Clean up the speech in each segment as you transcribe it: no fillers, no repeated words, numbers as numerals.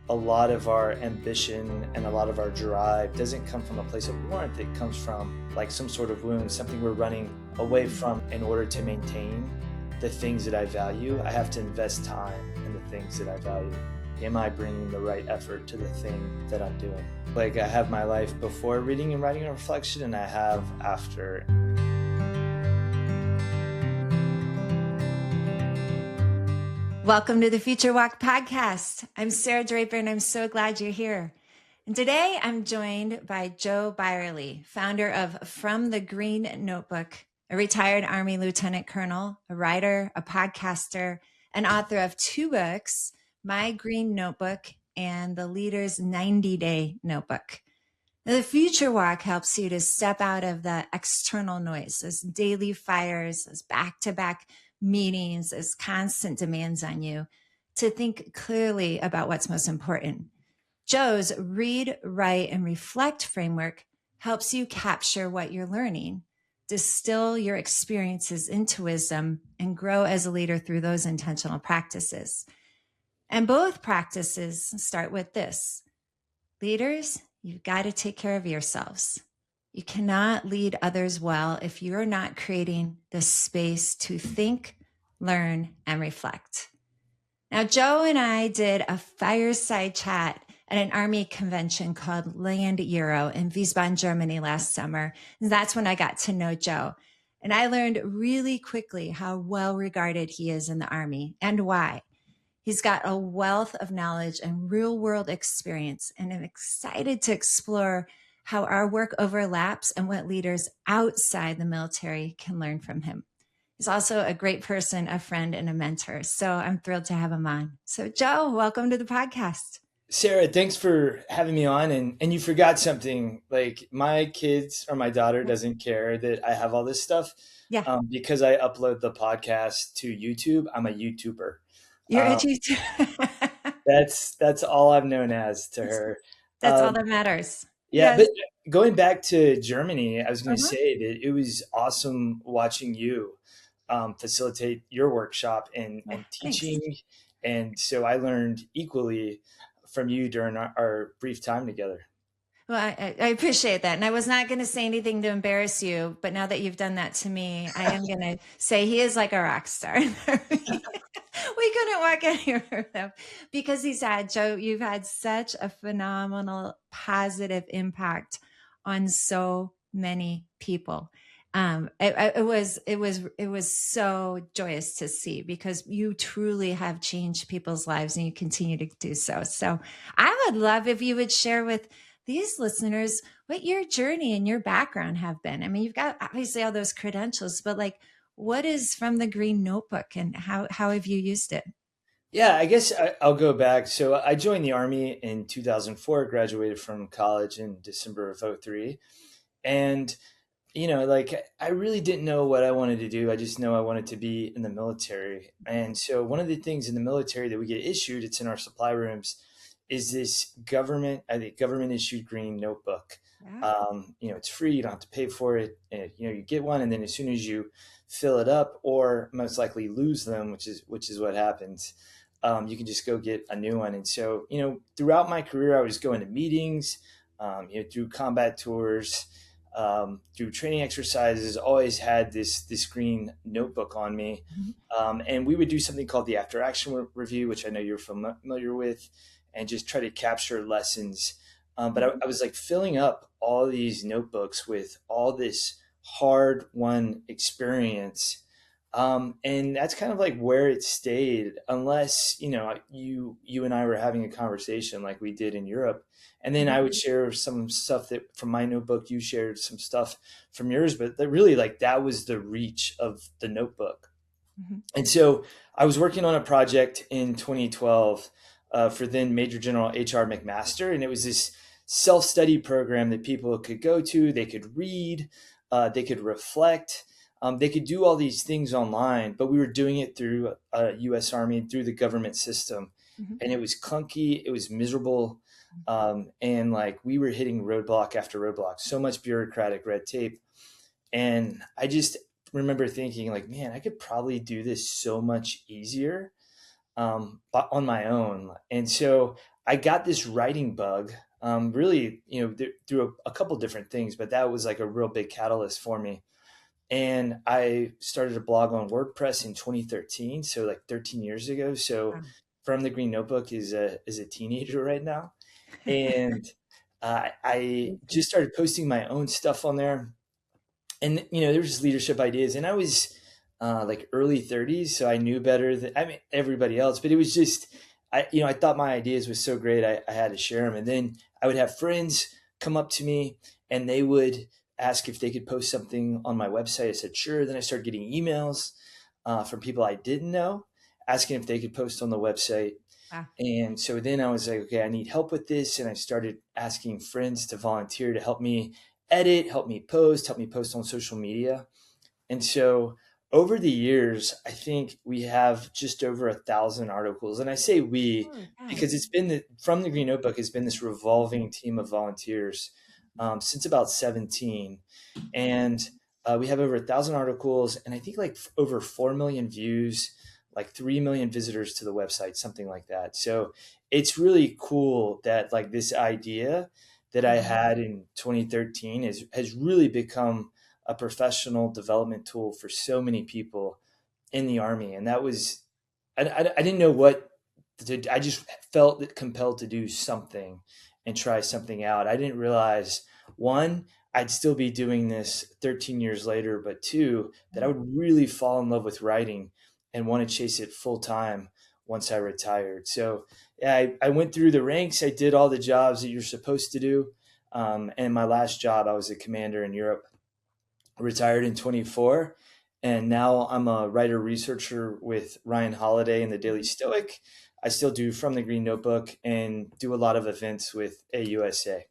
a lot of our ambition and a lot of our drive doesn't come from a place of warmth. It comes from like some sort of wound, something we're running away from in order to maintain the things that I value. I have to invest time in the things that I value. Am I bringing the right effort to the thing that I'm doing? Like I have my life before reading and writing and reflection, and I have after. Welcome to the Future Walk podcast. I'm Sarah Draper, and I'm so glad you're here. And today I'm joined by Joe Byerly, founder of From the Green Notebook, a retired Army lieutenant colonel, a writer, a podcaster, and author of 2 books, My Green Notebook and The Leader's 90-Day Notebook. Now, the Future Walk helps you to step out of the external noise, those daily fires, those back-to-back meetings, those constant demands on you, to think clearly about what's most important. Joe's read, write, and reflect framework helps you capture what you're learning, distill your experiences into wisdom, and grow as a leader through those intentional practices. And both practices start with this: leaders, you've got to take care of yourselves. You cannot lead others well if you're not creating the space to think, learn, and reflect. Now, Joe and I did a fireside chat at an Army convention called Land Euro in Wiesbaden, Germany last summer. And that's when I got to know Joe. And I learned really quickly how well regarded he is in the Army and why. He's got a wealth of knowledge and real world experience, and I'm excited to explore how our work overlaps and what leaders outside the military can learn from him. He's also a great person, a friend, and a mentor. So I'm thrilled to have him on. So Joe, welcome to the podcast. Sarah, thanks for having me on. And you forgot something. Like my kids or my daughter doesn't care that I have all this stuff. Yeah. Because I upload the podcast to YouTube. I'm a YouTuber. You're a Um, teacher. that's all I'm known as to her. That's all that matters. Yeah, Yes. but going back to Germany, I was going to Uh-huh. say that it was awesome watching you facilitate your workshop Yeah, and thanks. teaching. And so I learned equally from you during our brief time together. Well, I appreciate that. And I was not going to say anything to embarrass you, but now that you've done that to me, I am going to say he is like a rock star. We couldn't walk anywhere with him because Joe, you've had such a phenomenal positive impact on so many people. It was so joyous to see because you truly have changed people's lives and you continue to do so. So I would love if you would share with these listeners what your journey and your background have been. I mean, you've got obviously all those credentials, but like, what is From the Green Notebook and how have you used it? Yeah, I guess I'll go back. So I joined the Army in 2004, graduated from college in December of '03. And like I really didn't know what I wanted to do. I just know I wanted to be in the military. And so one of the things in the military that we get issued, it's in our supply rooms, is this I think government issued green notebook. Yeah. It's free. You don't have to pay for it. And, you get one, and then as soon as you fill it up, or most likely lose them, which is what happens, you can just go get a new one. And so, throughout my career, I was going to meetings, through combat tours, through training exercises, always had this green notebook on me. Mhm. And we would do something called the after action review, which I know you're familiar with, and just try to capture lessons. But I was like filling up all these notebooks with all this hard won experience. And that's kind of like where it stayed, unless, you and I were having a conversation like we did in Europe. And then I Mhm. would share some stuff that from my notebook, you shared some stuff from yours, but really like that was the reach of the notebook. Mhm. And so I was working on a project in 2012 for then Major General H.R. McMaster. And it was this self-study program that people could go to, they could read, they could reflect, they could do all these things online, but we were doing it through U.S. Army, through the government system. Mhm. And it was clunky, it was miserable. And like we were hitting roadblock after roadblock, so much bureaucratic red tape. And I just remember thinking like, man, I could probably do this so much easier, but on my own. And so I got this writing bug, really, through a couple different things, but that was like a real big catalyst for me. And I started a blog on WordPress in 2013, so like 13 years ago. So Wow. From the Green Notebook is a teenager right now, and I just started posting my own stuff on there. And there was just leadership ideas, and I was like early 30s, so I knew better than everybody else. But it was just I thought my ideas was so great, I had to share them. And then I would have friends come up to me, and they would ask if they could post something on my website. I said sure. Then I started getting emails from people I didn't know asking if they could post on the website. Wow. And so then I was like, okay, I need help with this. And I started asking friends to volunteer to help me edit, help me post on social media. And so over the years, I think we have just over 1,000 articles. And I say we Holy cow. because From the Green Notebook has been this revolving team of volunteers since about 17. And we have over 1,000 articles, and I think like over 4 million views, like 3 million visitors to the website, something like that. So it's really cool that like this idea that I Mhm. had in 2013 has really become a professional development tool for so many people in the Army. And that was, I didn't know what I just felt compelled to do something and try something out. I didn't realize, one, I'd still be doing this 13 years later, but two, that I would really fall in love with writing and want to chase it full time once I retired. So yeah, I went through the ranks. I did all the jobs that you're supposed to do. And my last job, I was a commander in Europe. Retired in 24, and now I'm a writer researcher with Ryan Holiday in the Daily Stoic. I still do From the Green Notebook and do a lot of events with AUSA.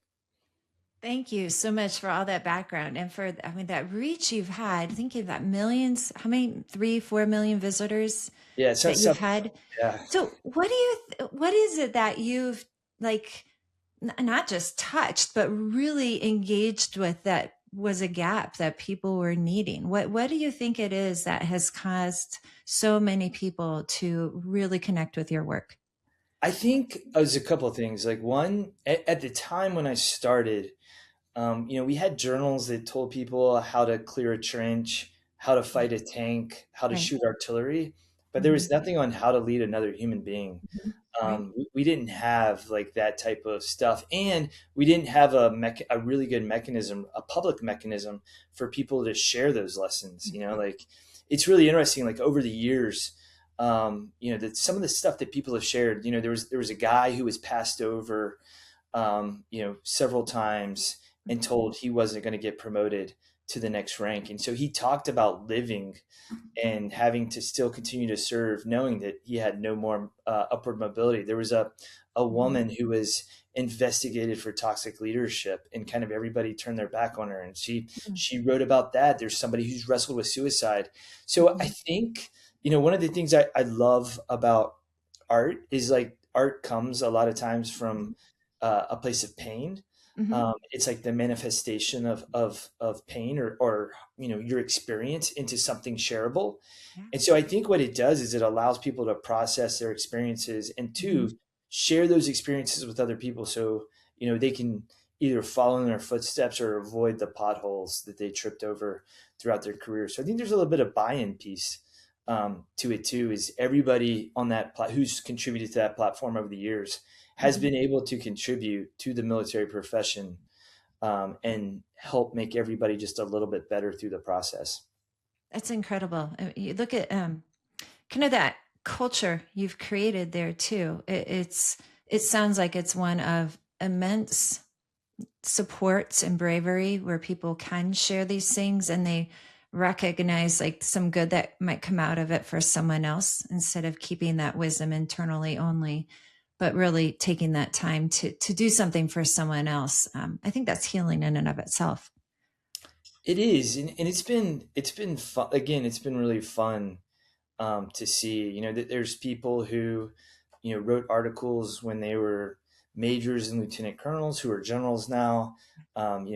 Thank you so much for all that background and for, I mean, that reach you've had. Thinking of that millions, how many, 3, 4 million visitors Yeah, that you've so had. yeah. So what is it that you've like, not just touched, but really engaged with that was a gap that people were needing? What do you think it is that has caused so many people to really connect with your work? I think it was a couple of things. Like one, at the time when I started, we had journals that told people how to clear a trench, how to fight a tank, how to Right. shoot artillery, but there Hmm. was nothing on how to lead another human being. Hmm. Right. We didn't have like that type of stuff, and we didn't have a really good mechanism, a public mechanism for people to share those lessons. Like it's really interesting. Like over the years, that some of the stuff that people have shared. There was a guy who was passed over, several times and told he wasn't going to get promoted to the next rank, and so he talked about living and having to still continue to serve, knowing that he had no more upward mobility. There was a Hmm. woman who was investigated for toxic leadership, and kind of everybody turned their back on her. And she wrote about that. There's somebody who's wrestled with suicide. So I Hmm. think one of the things I love about art is like art comes a lot of times from a place of pain. Hmm. It's like the manifestation of pain or your experience into something shareable. Yeah. And so I think what it does is it allows people to process their experiences and Hmm. to share those experiences with other people, so they can either follow in their footsteps or avoid the potholes that they tripped over throughout their career. So I think there's a little bit of buy-in piece to it too. Is everybody on who's contributed to that platform over the years has Hmm. been able to contribute to the military profession, and help make everybody just a little bit better through the process. That's incredible. You look at kind of that culture you've created there too. It sounds like it's one of immense support and bravery where people can share these things and they recognize like some good that might come out of it for someone else instead of keeping that wisdom internally only, but really taking that time to do something for someone else. I think that's healing in and of itself. It is, and it's been fun. Again, it's been really fun to see. That there's people who wrote articles when they were majors and lieutenant colonels who are generals now.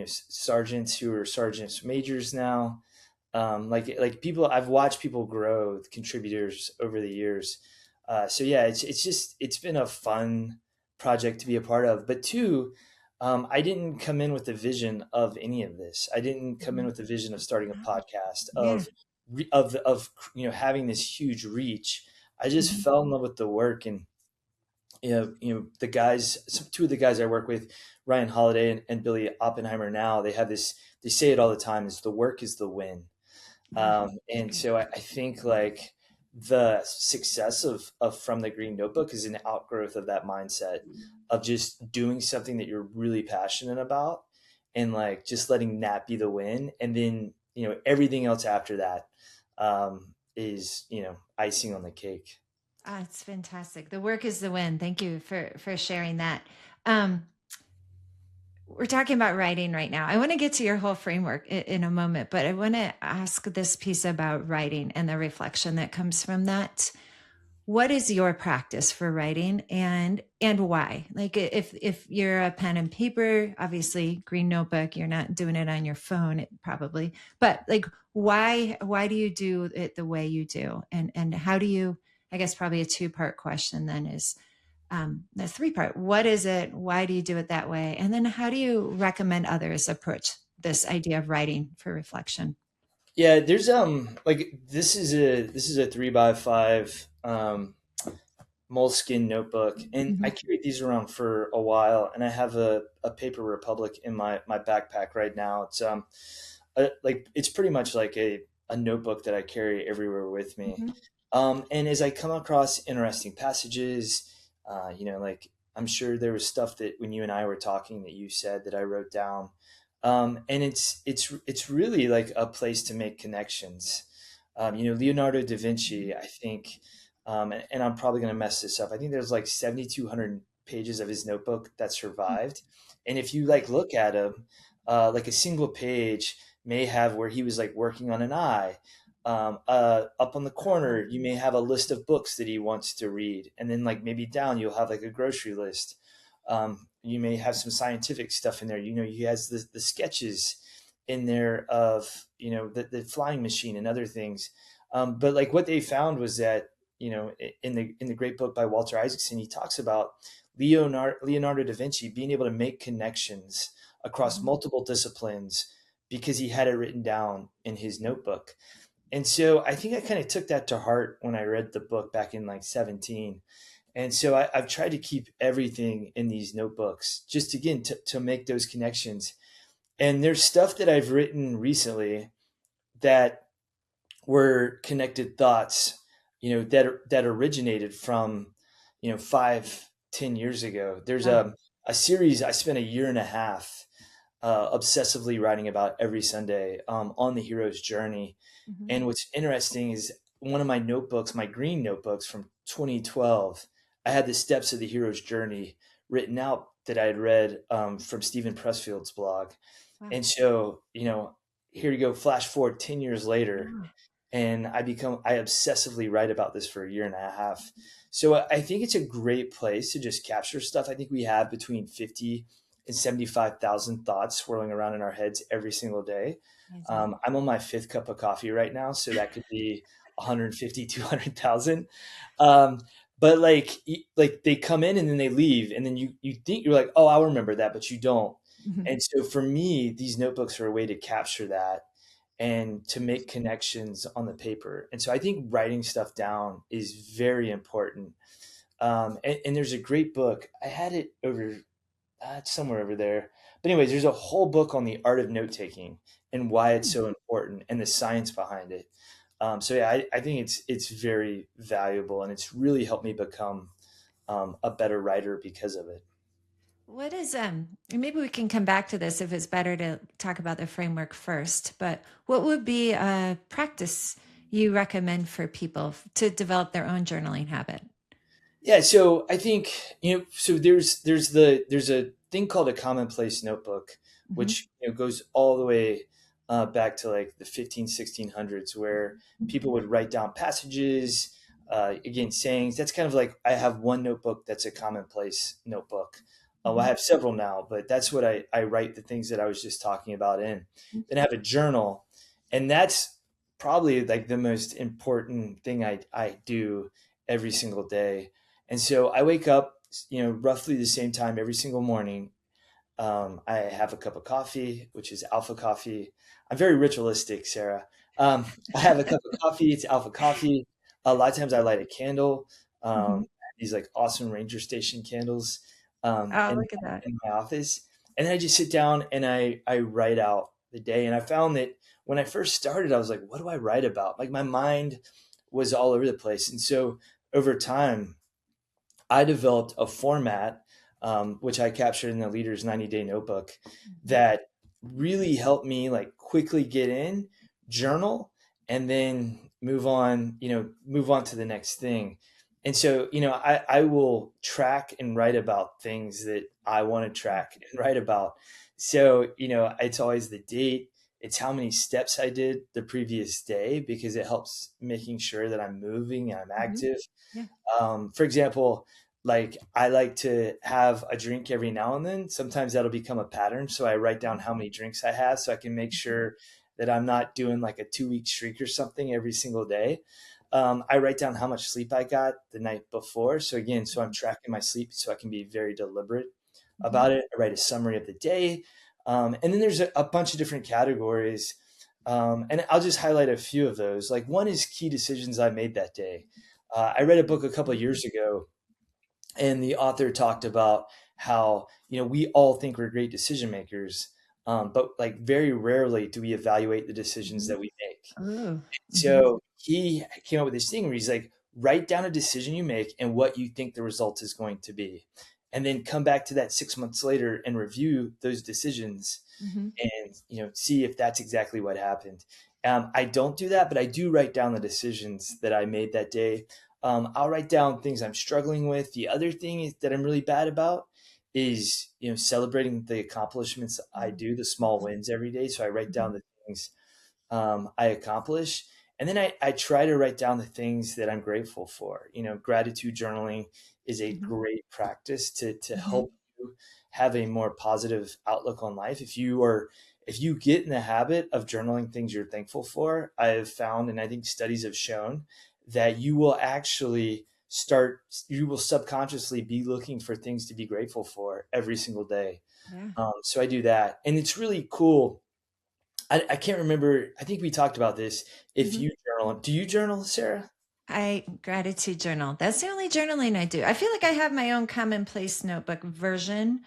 Sergeants who are sergeants majors now. Like people, I've watched people grow, contributors over the years. So yeah, it's been a fun project to be a part of. But two, I didn't come in with the vision of any of this. I didn't come in Mhm. with the vision of starting a Oh, podcast, yeah. of having this huge reach. I just Mhm. fell in love with the work, and the guys, two of the guys I work with, Ryan Holiday and Billy Oppenheimer. Now they have this. They say it all the time: is the work is the win. Ah, it's And good. so I think like the success of From the Green Notebook is an outgrowth of that mindset of just doing something that you're really passionate about and like just letting that be the win. And then, everything else after that is, icing on the cake. Ah, it's fantastic. The work is the win. Thank you for sharing that. Um, we're talking about writing right now. I want to get to your whole framework in a moment, but I want to ask this piece about writing and the reflection that comes from that. What is your practice for writing, and why? Like if you're a pen and paper, obviously green notebook, you're not doing it on your phone probably, but like why do you do it the way you do, and how do you, I guess probably a two-part question then is, the three-part, what is it, why do you do it that way, and then how do you recommend others approach this idea of writing for reflection? Yeah, there's like this is a 3x5 moleskin notebook, and I Mhm. carried these around for a while, and I have a paper republic in my backpack right now. Like it's pretty much like a notebook that I carry everywhere with me. Mhm. And as I come across interesting passages, like I'm sure there was stuff that when you and I were talking that you said that I wrote down. And it's really like a place to make connections. Leonardo da Vinci, I think, and I'm probably going to mess this up. I think there's like 7,200 pages of his notebook that survived. And if you like look at him, like a single page may have where he was like working on an eye. Up on the corner, you may have a list of books that he wants to read. And then like maybe down, you'll have like a grocery list. You may have some scientific stuff in there. He has the sketches in there of, the flying machine and other things. But like what they found was that, in the great book by Walter Isaacson, he talks about Leonardo da Vinci being able to make connections across Mhm. multiple disciplines because he had it written down in his notebook. And so I think I kind of took that to heart when I read the book back in like 17. And so I've tried to keep everything in these notebooks just again to make those connections. And there's stuff that I've written recently that were connected thoughts, that originated from, 5, 10 years ago. There's Wow. a series I spent a year and a half obsessively writing about every Sunday, on the hero's journey. Mhm. And what's interesting is one of my notebooks, my green notebooks from 2012, I had the steps of the hero's journey written out that I had read, from Stephen Pressfield's blog. Wow. And so, here you go, flash forward 10 years later, Yeah. and I obsessively write about this for a year and a half. So I think it's a great place to just capture stuff. I think we have between 50 and 75,000 thoughts swirling around in our heads every single day. Amazing. I'm on my fifth cup of coffee right now, so that could be 150, 200,000. Um, but like they come in and then they leave, and then you think you're like, oh, I'll remember that, but you don't. Mhm. And so for me, these notebooks are a way to capture that and to make connections on the paper. And so I think writing stuff down is very important. And there's a great book. I had it over, it's somewhere over there. But anyways, there's a whole book on the art of note taking and why it's so important and the science behind it. So yeah, I think it's very valuable, and it's really helped me become, a better writer because of it. What is and maybe we can come back to this if it's better to talk about the framework first, but what would be a practice you recommend for people to develop their own journaling habit? Yeah, so I think, so there's a thing called a commonplace notebook, Mhm. which goes all the way, back to like the 1600s, where people would write down passages, again sayings. That's kind of like I have one notebook that's a commonplace notebook. Well, I Mhm. have several now, but that's what I write the things that I was just talking about in. Then I have a journal, and that's probably like the most important thing I do every single day. And so I wake up, roughly the same time every single morning, I have a cup of coffee, which is alpha coffee. I'm very ritualistic, Sarah. I have a cup of coffee. It's alpha coffee. A lot of times I light a candle. Hmm. These like awesome ranger station candles Oh, look at that. in my office, and then I just sit down and I write out the day. And I found that when I first started, I was like, "What do I write about?" Like my mind was all over the place, and so over time I developed a format, which I captured in the Leader's 90-Day Notebook, Mhm. that really helped me like quickly get in, journal, and then move on to the next thing. And so, I will track and write about things that I want to track and write about. So, it's always the date. It's how many steps I did the previous day because it helps making sure that I'm moving and I'm Mhm. active. Yeah. For example, like I like to have a drink every now and then. Sometimes that'll become a pattern. So I write down how many drinks I have so I can make Mhm. sure that I'm not doing like a 2 week streak or something every single day. I write down how much sleep I got the night before. So again, so I'm tracking my sleep so I can be very deliberate Mhm. about it. I write a summary of the day. And then there's a bunch of different categories. And I'll just highlight a few of those. Like one is key decisions I made that day. I read a book a couple of years ago, and the author talked about how we all think we're great decision makers, but like very rarely do we evaluate the decisions Mhm. that we make. Oh. Mhm. So he came up with this thing where he's like, write down a decision you make and what you think the result is going to be, and then come back to that 6 months later and review those decisions Mhm. and see if that's exactly what happened. I don't do that, but I do write down the decisions that I made that day. I'll write down things I'm struggling with. The other thing that I'm really bad about is celebrating the accomplishments I Mhm. do, the small wins every day. So I write down Mhm. the things I accomplish. And then I try to write down the things that I'm grateful for. Gratitude journaling is a Mhm. great practice to Mhm. help you have a more positive outlook on life. If you get in the habit of journaling things you're thankful for, I have found, and I think studies have shown, that you will subconsciously be looking for things to be grateful for every single day. Yeah. So I do that. And it's really cool. I can't remember. I think we talked about this. If Mhm. you journal, do you journal, Sarah? I gratitude journal. That's the only journaling I do. I feel like I have my own commonplace notebook version.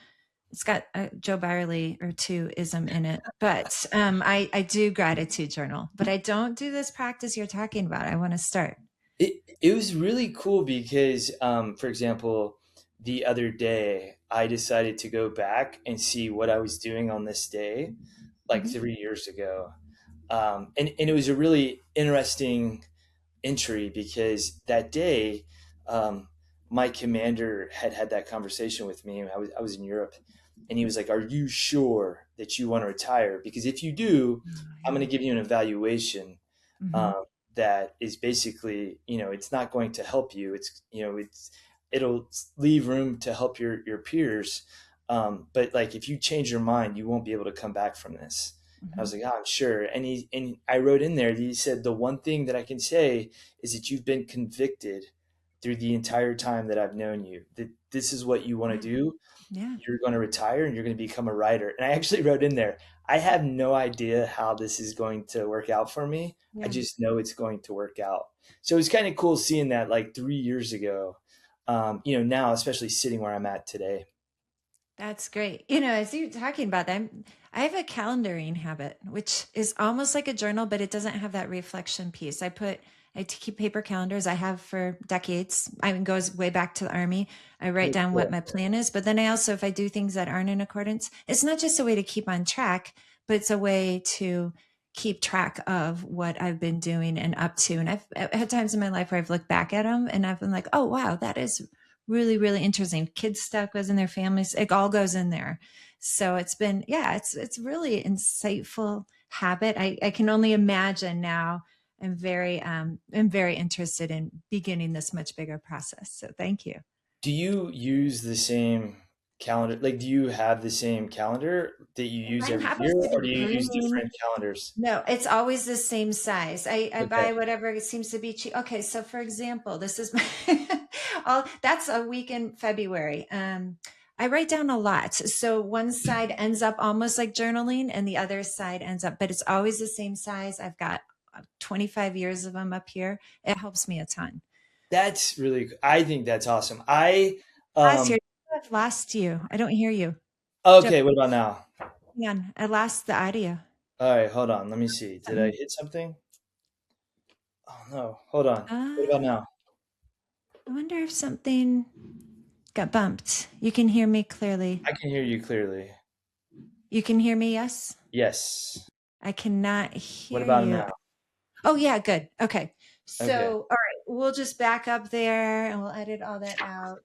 It's got a Joe Byerly or two ism in it, but I do gratitude journal, but I don't do this practice you're talking about. I want to start. It was really cool because, for example, the other day I decided to go back and see what I was doing on this day, like Mhm. 3 years ago, and it was a really interesting entry because that day, um, my commander had that conversation with me. I was in Europe, and he was like, "Are you sure that you want to retire? Because if you do, Oh, I'm going yeah. to give you an evaluation Mhm. um, that is basically, it's not going to help you. It'll leave room to help your peers, but like if you change your mind, you won't be able to come back from this." I Mhm. was like, "Oh, I'm sure." And I wrote in there, he said, "The one thing that I can say is that you've been convicted through the entire time that I've known you, that this is what you want to Yeah. do. Yeah. You're going to retire and you're going to become a writer." And I actually wrote in there, "I have no idea how this is going to work out for me. I Yeah. just know it's going to work out." So it was kind of cool seeing that like 3 years ago, now, especially sitting where I'm at today. That's great. As you're talking about that, I have a calendaring habit, which is almost like a journal, but it doesn't have that reflection piece. I keep paper calendars I have for decades. I mean, goes way back to the army. I write Oh, down what cool. my plan is, but then I also, if I do things that aren't in accordance, it's not just a way to keep on track, but it's a way to keep track of what I've been doing and up to. And I've had times in my life where I've looked back at them and I've been like, oh, wow, that is really, really interesting. Kids stuff goes in their families. It all goes in there. So it's been, yeah, it's really insightful habit. I can only imagine now. I'm very interested in beginning this much bigger process. So thank you. Do you use the same calendar? Like, do you have the same calendar that you use Mine every year, happens to or be do you use green. different calendars? No, it's always the same size. I Okay. buy whatever seems to be cheap. Okay, so for example, this is my That's a week in February. I write down a lot. So one side ends up almost like journaling and the other side ends up, but it's always the same size. I've got 25 years of them up here. It helps me a ton. That's really, I think that's awesome. I, Last um, year, I've lost you. I don't hear you. Joe, okay, what about now? hang on. I lost the audio. All right, hold on. Let me see. Did I Something. hit something? Oh no, hold on. What about Uh, now? I wonder if something got bumped. You can hear me clearly. I can hear you clearly. You can hear me, yes? Yes. I cannot What hear about you. now? Oh, yeah, good. Okay. Okay. So, all right, we'll just back up there and we'll edit all that out.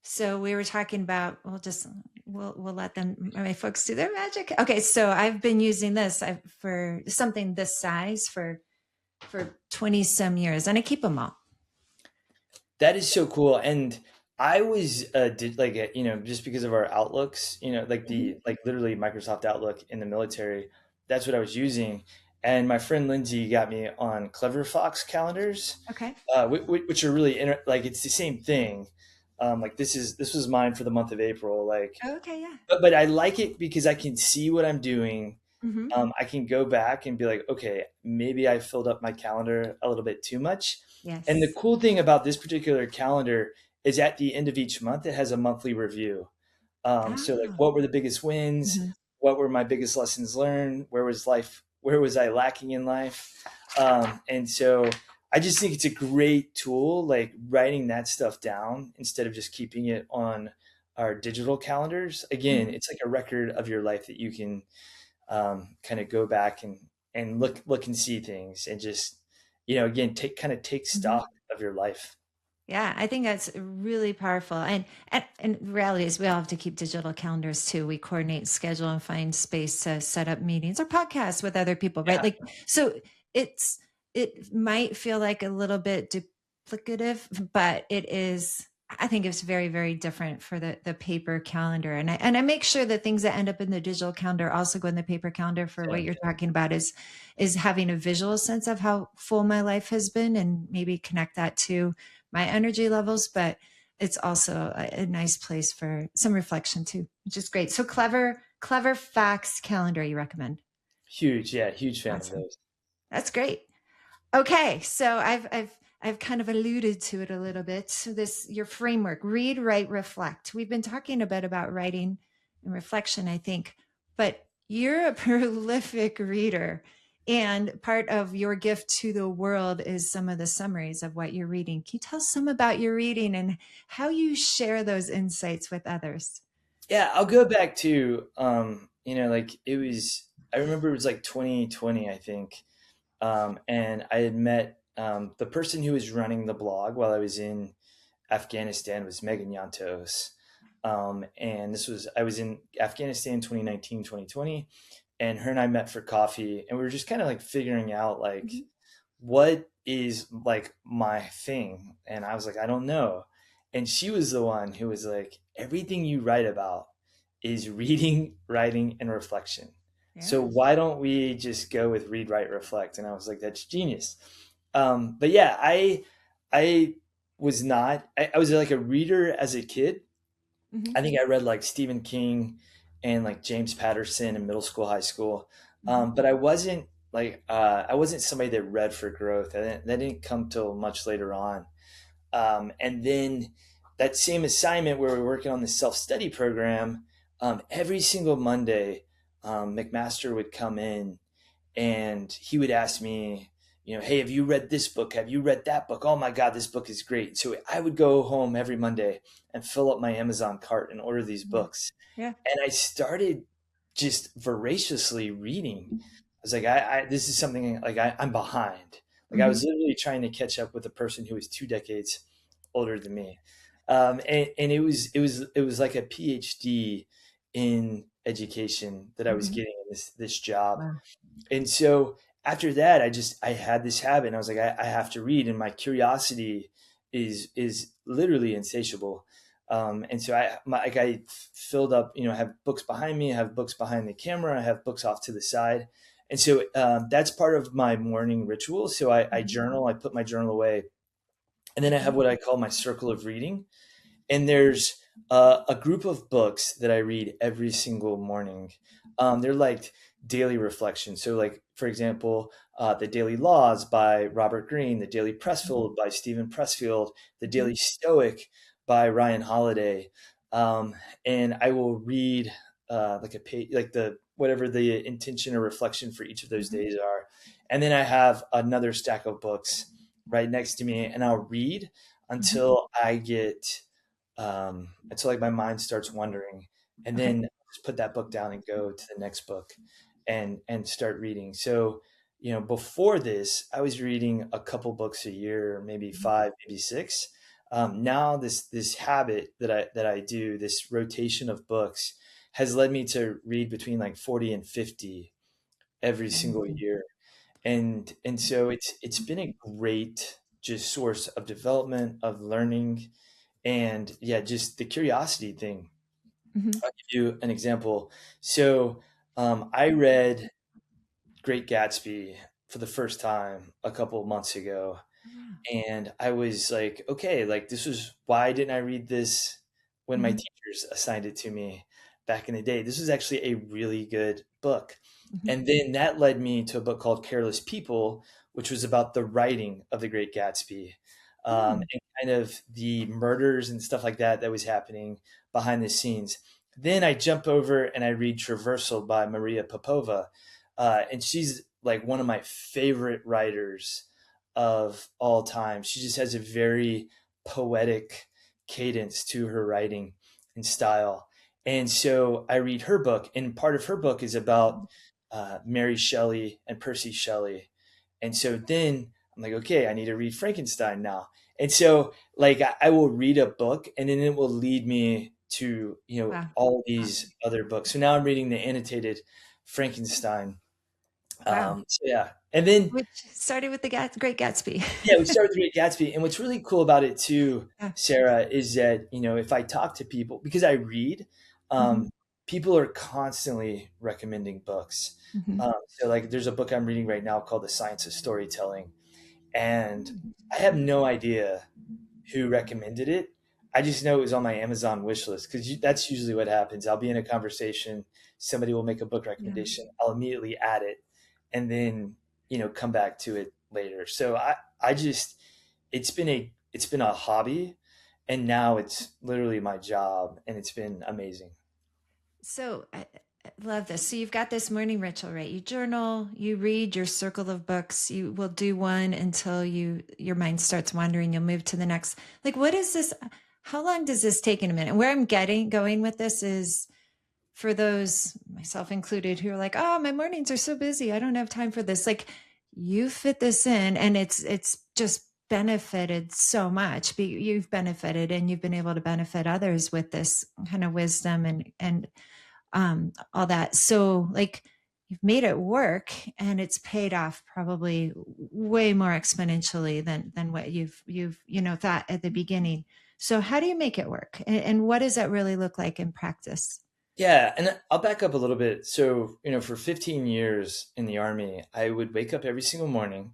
So we were talking about, we'll let them, my folks do their magic. Okay. So I've been using this for something this size for 20 some years and I keep them all. That is so cool. And I was did like just because of our outlooks, like Mhm. the like literally Microsoft Outlook in the military, that's what I was using. And my friend Lindsay got me on Clever Fox calendars, Okay. which are really like it's the same thing. Like this was mine for the month of April. Like, Okay. Yeah. but I like it because I can see what I'm doing. Hmm. I can go back and be like, okay, maybe I filled up my calendar a little bit too much. And the Yes. cool thing about this particular calendar is at the end of each month, it has a monthly review. So like, Ah. what were the biggest wins? Hmm. What were my biggest lessons learned? Where was life? Where was I lacking in life? And so I just think it's a great tool, like writing that stuff down instead of just keeping it on our digital calendars. Again, Hmm. it's like a record of your life that you can kind of go back and look and see things and just again take Hmm. stock of your life. Yeah, I think that's really powerful. And reality is we all have to keep digital calendars too. We coordinate, schedule, and find space to set up meetings or podcasts with other people, right? Yeah, Like so it's it might feel like a little bit duplicative, but it is I think it's very, very different for the paper calendar. And I make sure that things that end up in the digital calendar also go in the paper calendar for what same. you're talking about is having a visual sense of how full my life has been and maybe connect that to my energy levels, but it's also a nice place for some reflection too, which is great. So clever facts calendar you recommend. Huge, yeah, huge fan of Awesome. those. That's great. Okay, so I've kind of alluded to it a little bit. So this your framework, read, write, reflect. We've been talking a bit about writing and reflection, I think, but you're a prolific reader. And part of your gift to the world is some of the summaries of what you're reading. Can you tell us some about your reading and how you share those insights with others? Yeah, I'll go back to like I remember it was like 2020, I think. And I had met the person who was running the blog while I was in Afghanistan was Megan Yantos. And I was in Afghanistan 2019, 2020, and her and I met for coffee, and we were just kind of like figuring out like Mhm. what is like my thing. And I was like, I don't know. And she was the one who was like, everything you write about is reading, writing, and reflection. So Yeah. why don't we just go with read, write, reflect? And I was like, that's genius. But yeah, I was not. I was like a reader as a kid. Hmm. I think I read like Stephen King and like James Patterson in middle school, high school. Hmm. But I wasn't somebody that read for growth. That didn't come till much later on. And then that same assignment where we're working on the self study program, every single Monday, McMaster would come in and he would ask me, hey, have you read this book? Have you read that book? Oh my God, this book is great. So I would go home every Monday and fill up my Amazon cart and order these Yeah. books. Yeah. And I started just voraciously reading. I was like, this is something like I'm behind. Like I Hmm. was literally trying to catch up with a person who was 2 decades older than me. And it was like a PhD in education that I was Hmm. getting in this job. Wow. And so after that, I had this habit, and I was like, I have to read, and my curiosity is literally insatiable. And so I filled up, I have books behind me, I have books behind the camera, I have books off to the side, and so that's part of my morning ritual. So I Hmm. journal, I put my journal away, And then I have Mhm. what I call my circle of reading. And there's a group of books that I read every single morning. They're like daily reflections. So, like for example, the Daily Laws by Robert Greene, the Daily Pressfield by Stephen Pressfield, the Mhm. Daily Stoic by Ryan Holiday, um, and I will read like a page, like the whatever the intention or reflection for each of those Mhm. days are, and then I have another stack of books right next to me, and I'll read Mhm. until I get until like my mind starts wandering, and Okay. then just put that book down and go to the next book and start reading. So, before this, I was reading a couple books a year, maybe Mhm. five, maybe six. Now this habit that I do, this rotation of books, has led me to read between like 40 and 50 every single Amazing. year. And so it's been a great just source of development, of learning, and yeah, just the curiosity thing. Mhm. I'll give you an example. So I read Great Gatsby for the first time a couple of months ago, Wow. and I was like, okay, like this was why didn't I read this when my Mhm. teachers assigned it to me back in the day? This was actually a really good book. Mhm. And then that led me to a book called Careless People, which was about the writing of The Great Gatsby, Mm. and kind of the murders and stuff like that that was happening behind the scenes. Then I jump over and I read Traversal by Maria Popova, and she's like one of my favorite writers of all time. She just has a very poetic cadence to her writing and style. And so I read her book, and part of her book is about Mary Shelley and Percy Shelley. And so then I'm like, okay, I need to read Frankenstein now. And so like I will read a book, and then it will lead me to Wow. all Wow. these other books. So now I'm reading the annotated Frankenstein. Wow. So yeah, and then Which started with the Great Gatsby. yeah, we started with Great Gatsby, and what's really cool about it too, Yeah. Sarah, is that if I talk to people because I read, Mhm. um, people are constantly recommending books. Mhm. So like, there's a book I'm reading right now called The Science of Storytelling, and Mm. I have no idea who recommended it. I just know it was on my Amazon wish list because that's usually what happens. I'll be in a conversation, somebody will make a book Yeah. recommendation, I'll immediately add it, and then come back to it later. So I just it's been a hobby, and now it's literally my job, and it's been amazing. So I love this. So you've got this morning ritual, right? You journal, you read your circle of books. You will do one until your mind starts wandering. You'll move to the next. Like, what is this? How long does this take in a minute? Where I'm getting going with this is for those, myself included, who are like, oh, my mornings are so busy. I don't have time for this. Like, you fit this in, and it's just benefited so much. You've benefited, and you've been able to benefit others with this kind of wisdom and all that. So like you've made it work, and it's paid off probably way more exponentially than what you've thought at the beginning. So how do you make it work, and what does that really look like in practice? Yeah, and I'll back up a little bit. So, for 15 years in the Army, I would wake up every single morning.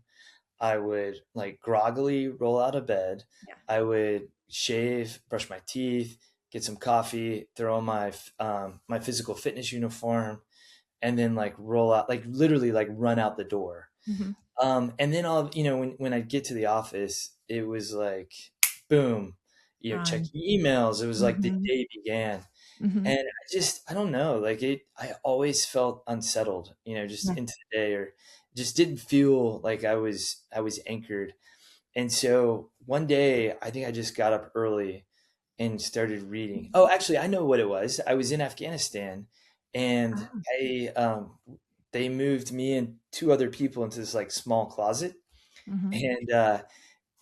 I would like groggily roll out of bed. Yeah. I would shave, brush my teeth, get some coffee, throw on my physical fitness uniform, and then like roll out, like literally like run out the door. Mm-hmm. And then when I get to the office, it was like, boom, check On. your emails. It was like the Mm-hmm. day began. Mm-hmm. And I don't know, like I always felt unsettled, just Yeah. into the day, or just didn't feel like I was anchored. And so one day, I think I just got up early and started reading. Oh, actually, I know what it was. I was in Afghanistan, and Oh. they moved me and two other people into this like small closet, Mm-hmm.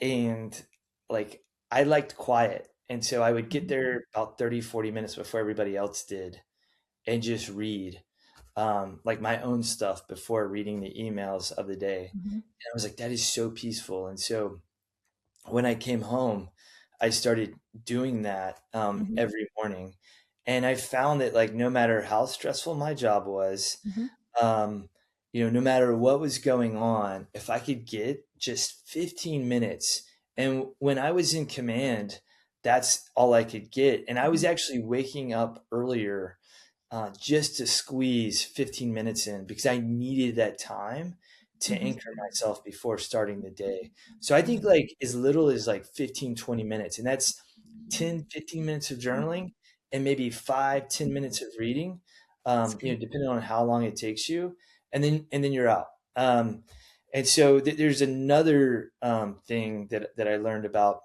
and like I liked quiet, and so I would get Mm-hmm. there about 30, 40 minutes before everybody else did, and just read like my own stuff before reading the emails of the day. Mm-hmm. And I was like, that is so peaceful. And so when I came home, I started doing that Mm-hmm. every morning. And I found that like no matter how stressful my job was, Mm-hmm. um, no matter what was going on, if I could get just 15 minutes And when I was in command, that's all I could get. And I was Mhm. actually waking up earlier just to squeeze 15 minutes in because I needed that time to Mhm. anchor myself before starting the day. So I think Mhm. like as little as like 15, 20 minutes, and that's 10, 15 minutes of journaling and maybe 5, 10 minutes of reading, That's great. depending on how long it takes you. And then you're out. And so there's another thing that I learned about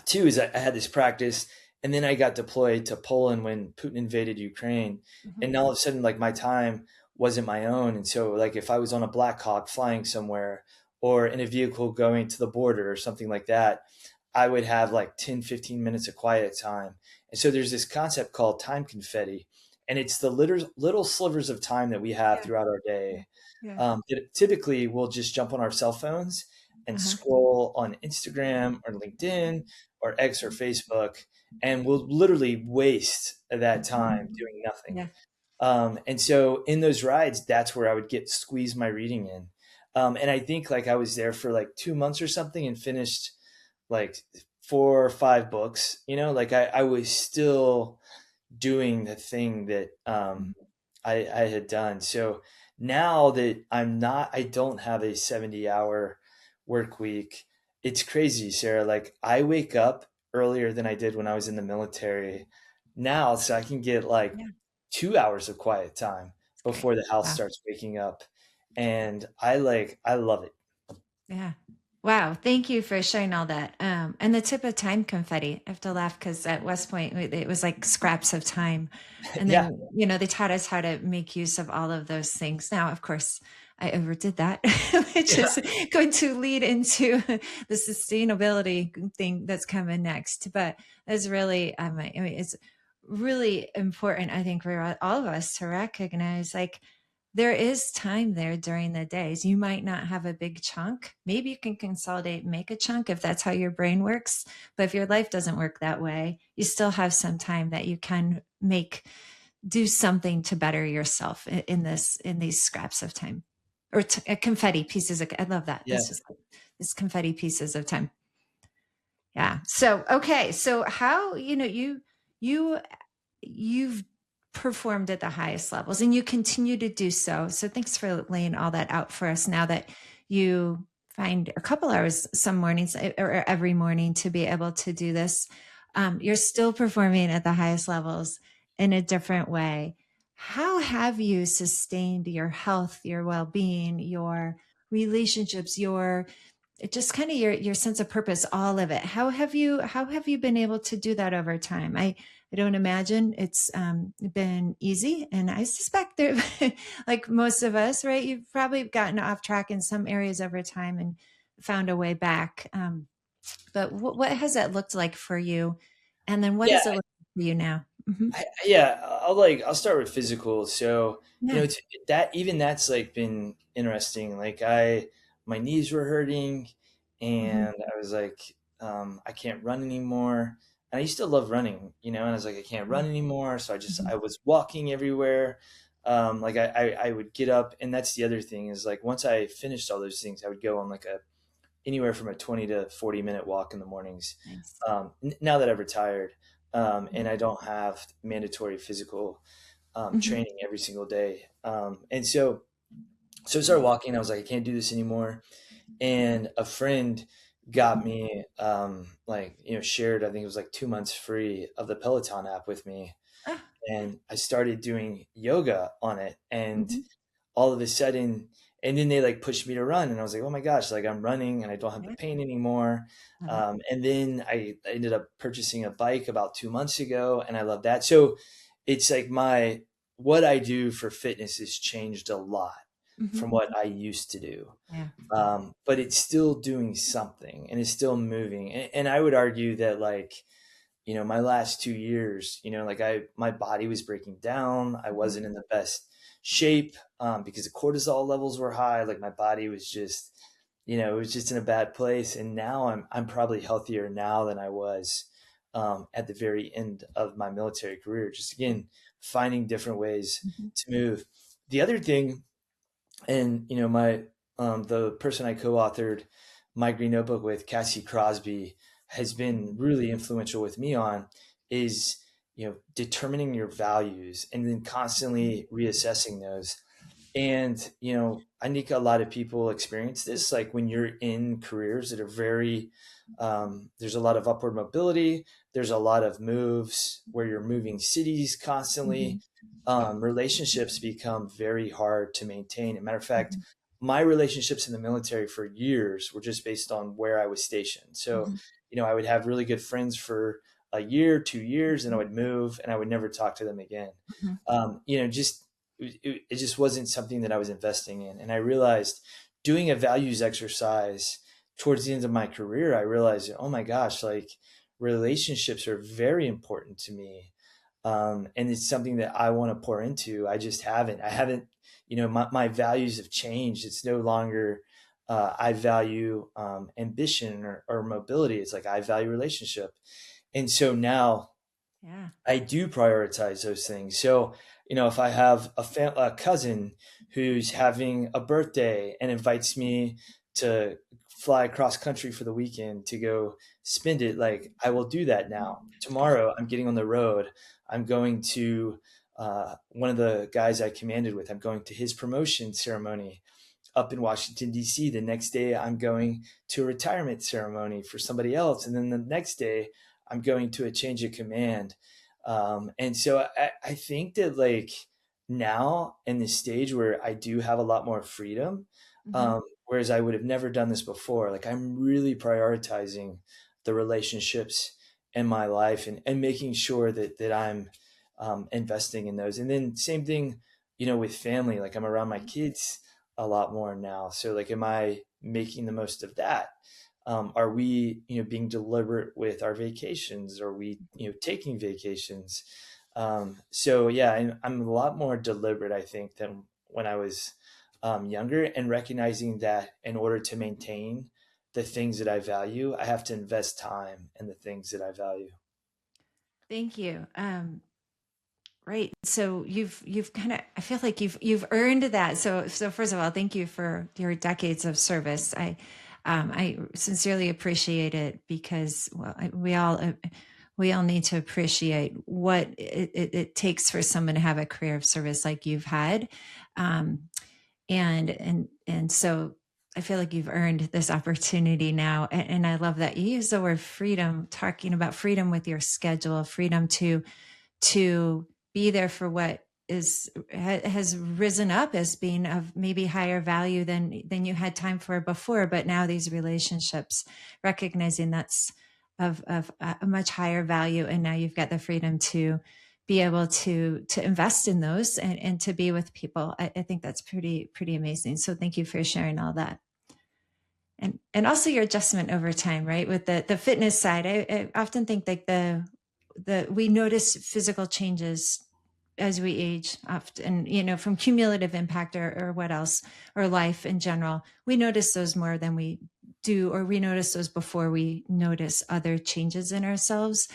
too is I had this practice, and then I got deployed to Poland when Putin invaded Ukraine, Mhm. and all of a sudden, like my time wasn't my own, and so like if I was on a Black Hawk flying somewhere or in a vehicle going to the border or something like that, I would have like 10, 15 minutes of quiet time. And so there's this concept called time confetti, and it's the little slivers of time that we have Yeah. throughout our Yeah. day. Yeah. That typically we'll just jump on our cell phones and Uh-huh. scroll on Instagram or LinkedIn or X or Facebook, and we'll literally waste that time Mhm. doing nothing. Yeah. And so in those rides, that's where I would get squeeze my reading in. And I think like I was there for like 2 months or something and finished like 4 or 5 books, like I was still doing the thing that I had done. So now that I don't have a 70-hour work week. It's crazy, Sarah. Like I wake up earlier than I did when I was in the military now, so I can get like Yeah. 2 hours of quiet time It's great. before the house Wow. starts waking up. And I love it. Yeah. Wow. Thank you for sharing all that. And the tip of time confetti. I have to laugh because at West Point, it was like scraps of time. And Yeah. then, they taught us how to make use of all of those things. Now, of course, I overdid that, which Yeah. is going to lead into the sustainability thing that's coming next. But it's really, I mean, it's really important, I think, for all of us to recognize like, there is time there during the days. You might not have a big chunk. Maybe you can consolidate and make a chunk if that's how your brain works. But if your life doesn't work that way, you still have some time that you can do something to better yourself in these scraps of time or confetti pieces of, I love that. Yeah. That's just this confetti pieces of time. Yeah. So, okay. So how, you you've performed at the highest levels and you continue to do so. So thanks for laying all that out for us now that you find a couple hours some mornings or every morning to be able to do this. You're still performing at the highest levels in a different way. How have you sustained your health, your well-being, your relationships, your just kind of your sense of purpose, all of it? How have you been able to do that over time? I don't imagine it's been easy, and I suspect that like most of us, right, you've probably gotten off track in some areas over time and found a way back. But what has that looked like for you, and then what Yeah. does it look like for you now? Hmm. Yeah, I'll start with physical. So, Yeah. that even that's like been interesting. Like my knees were hurting Hmm. and I was like, I can't run anymore. And I used to love running, and I was like, I can't run anymore. So Hmm. I was walking everywhere. Like I would get up, and that's the other thing is like once I finished all those things, I would go on like anywhere from a 20 to 40-minute walk in the mornings. Nice. Now that I've retired, and I don't have mandatory physical Hmm. training every single day. So I started walking. I was like, I can't do this anymore. And a friend got me, shared, I think it was like 2 months free of the Peloton app with me. Ah. And I started doing yoga on it. And Hmm. all of a sudden, and then they like pushed me to run, and I was like, oh my gosh, like I'm running and I don't have the Yeah. pain anymore. Love it. And then I ended up purchasing a bike about 2 months ago, and I love that. So it's like what I do for fitness has changed a lot Hmm. from what I used to do. Yeah. But it's still doing something and it's still moving. And I would argue that like my last 2 years, like my body was breaking down. I Hmm. wasn't in the best shape because the cortisol levels were high. Like my body was just, it was just in a bad place. And now I'm probably healthier now than I was at the very end of my military career. Just again, finding different ways Hmm. to move. The other thing, and my the person I co-authored My Green Notebook with Cassie Crosby has been really influential with me on is, determining your values and then constantly reassessing those. And, I think a lot of people experience this, like when you're in careers that are very, there's a lot of upward mobility, there's a lot of moves where you're moving cities constantly. Mhm. Relationships become very hard to maintain. As a matter of fact, Mhm. my relationships in the military for years were just based on where I was stationed. So, Mhm. I would have really good friends for a year, 2 years, and I Mhm. would move and I would never talk to them again. Mhm. Just it just wasn't something that I was investing in. And I realized doing a values exercise towards the end of my career, I realized, oh my gosh, like relationships are very important to me. And it's something that I want to pour into. I haven't, my values have changed. It's no longer, I value ambition or mobility. It's like I value relationship. And so now Yeah. I do prioritize those things. So, if I have a cousin who's having a birthday and invites me to fly across country for the weekend to go spend it, like I will do that now. Tomorrow, I'm getting on the road. I'm going to one of the guys I commanded with. I'm going to his promotion ceremony up in Washington, D.C. The next day, I'm going to a retirement ceremony for somebody else. And then the next day, I'm going to a change of command. And so I think that like now in this stage where I do have a lot more freedom, Mhm. whereas I would have never done this before, like I'm really prioritizing the relationships in my life and making sure that I'm investing in those. And then same thing, with family, like I'm around my kids a lot more now. So like, am I making the most of that? Are we, being deliberate with our vacations? Are we, taking vacations? So yeah, I'm a lot more deliberate, I think, than when I was younger, and recognizing that in order to maintain the things that I value, I have to invest time in the things that I value. Thank you. Right. So you've kind of, I feel like you've earned that. So first of all, thank you for your decades of service. I sincerely appreciate it because well, we all need to appreciate what it takes for someone to have a career of service like you've had, um, and so I feel like you've earned this opportunity now, and I love that you use the word freedom, talking about freedom with your schedule, freedom to be there for what is has risen up as being of maybe higher value than you had time for before, but now these relationships, recognizing that's of a much higher value, and now you've got the freedom to be able to invest in those and to be with people. I think that's pretty amazing, so thank you for sharing all that. And also your adjustment over time, right? With the fitness side, I often think like the we notice physical changes as we age, often, from cumulative impact or what else, or life in general. We notice those more than we do, or we notice those before we notice other changes in ourselves.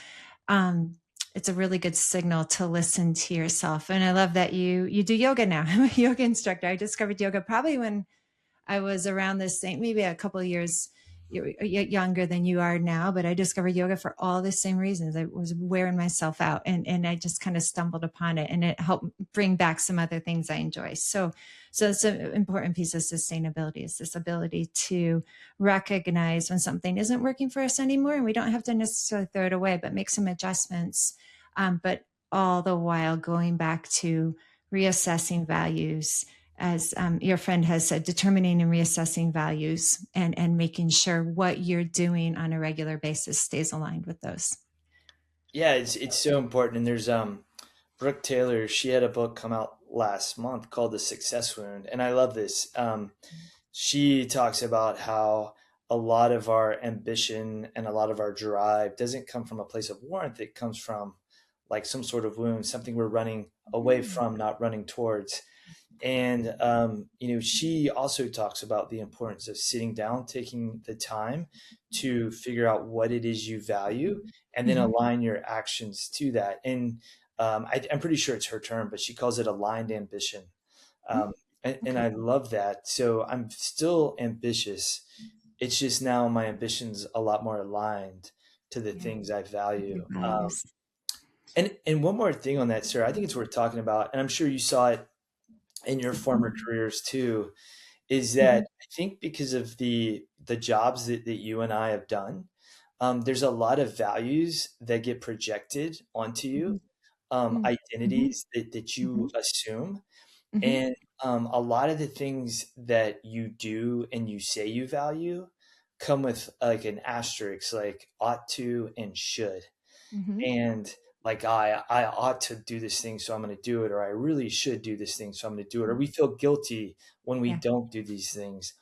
um, it's a really good signal to listen to yourself. And I love that you do yoga now. I'm a yoga instructor. I discovered yoga probably when I was around the same, maybe a couple of years younger than you are now, but I discovered yoga for all the same reasons. I was wearing myself out, and I just kind of stumbled upon it, and it helped bring back some other things I enjoy. So it's an important piece of sustainability, is this ability to recognize when something isn't working for us anymore, and we don't have to necessarily throw it away, but make some adjustments. But all the while going back to reassessing values, as your friend has said, determining and reassessing values, and making sure what you're doing on a regular basis stays aligned with those. Yeah, it's so important. And there's Brooke Taylor. She had a book come out last month called The Success Wound, and I love this. She talks about how a lot of our ambition and a lot of our drive doesn't come from a place of warmth. It comes from like some sort of wound, something we're running away Mm. from, not running towards. And she also talks about the importance of sitting down, taking the time to figure out what it is you value, and then Mhm. align your actions to that. And I'm pretty sure it's her term, but she calls it aligned ambition. Mm. Um, and Okay. I love that. So I'm still ambitious. It's just now my ambitions a lot more aligned to the Yeah. things I Your value. values. And one more thing on that, sir, I think it's worth talking about, and I'm sure you saw it in your former careers too, is that Mhm. I think because of the jobs that you and I have done, there's a lot of values that get projected onto you, Mhm. Mm. Mhm. identities that you Mhm. assume, Mhm. and a lot of the things that you do and you say you value come with like an asterisk, like ought to and should, Mhm. and like I ought to do this thing, so I'm going to do it, or I really should do this thing, so I'm going to do it, or Mm. we feel guilty when we Yeah. don't do these things,